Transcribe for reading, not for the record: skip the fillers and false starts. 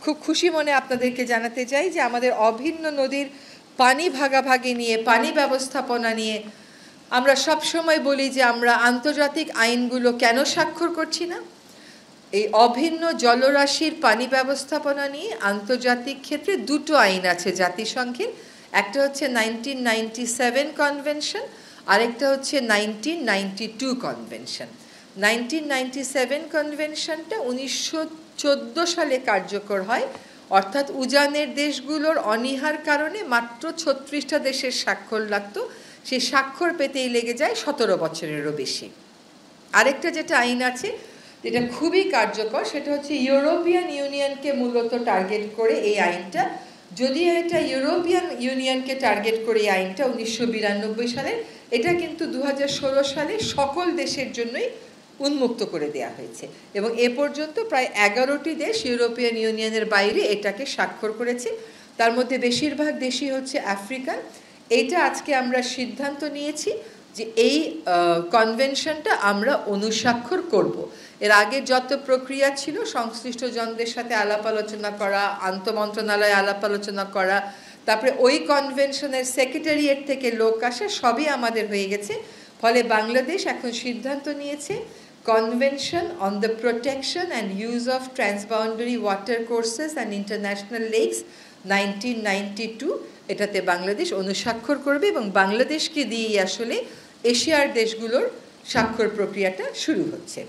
খুব খুশি মনে আপনাদেরকে জানাতে চাই যে আমাদের অভিন্ন নদীর পানি ভাগাভাগি নিয়ে, পানি ব্যবস্থাপনা নিয়ে আমরা সব সময় বলি যে আমরা আন্তর্জাতিক আইনগুলো কেন স্বাক্ষর করছি না। এই অভিন্ন জলরাশির পানি ব্যবস্থাপনা নিয়ে আন্তর্জাতিক ক্ষেত্রে দুটো আইন আছে জাতিসংঘের। একটা হচ্ছে 1997 কনভেনশন, আরেকটা হচ্ছে 1992 কনভেনশন। 1997 কনভেনশনটা 1914 সালে কার্যকর হয়, অর্থাৎ উজানের দেশগুলোর অনীহার কারণে মাত্র 36টা দেশের স্বাক্ষর লাগতো। সেই স্বাক্ষর পেতেই লেগে যায় 17 বছরেরও বেশি। আরেকটা যেটা আইন আছে যেটা খুবই কার্যকর, সেটা হচ্ছে ইউরোপিয়ান ইউনিয়নকে মূলত টার্গেট করে এই আইনটা। যদিও এটা ইউরোপিয়ান ইউনিয়নকে টার্গেট করে এই আইনটা 1992 সালে, এটা কিন্তু 2016 সালে সকল দেশের জন্যই উন্মুক্ত করে দেয়া হয়েছে এবং এ পর্যন্ত প্রায় 11টি দেশ ইউরোপিয়ান ইউনিয়নের বাইরে এটাকে স্বাক্ষর করেছে। তার মধ্যে বেশিরভাগ দেশই হচ্ছে আফ্রিকান। এইটা আজকে আমরা সিদ্ধান্ত নিয়েছি যে এই কনভেনশনটা আমরা অনুস্বাক্ষর করব। এর আগে যত প্রক্রিয়া ছিল, সংশ্লিষ্ট জনদের সাথে আলাপ আলোচনা করা, আন্তঃমন্ত্রণালয়ে আলাপ আলোচনা করা, তারপরে ওই কনভেনশনের সেক্রেটারিয়েট থেকে লোক আসা, সবই আমাদের হয়ে গেছে। ফলে বাংলাদেশ এখন সিদ্ধান্ত নিয়েছে convention on the protection and use of transboundary water courses and international lakes 1992, এটাতে বাংলাদেশ অনুস্বাক্ষর করবে এবং বাংলাদেশকে দিয়েই আসলে এশিয়ার দেশগুলোর স্বাক্ষর প্রক্রিয়াটা শুরু হচ্ছে।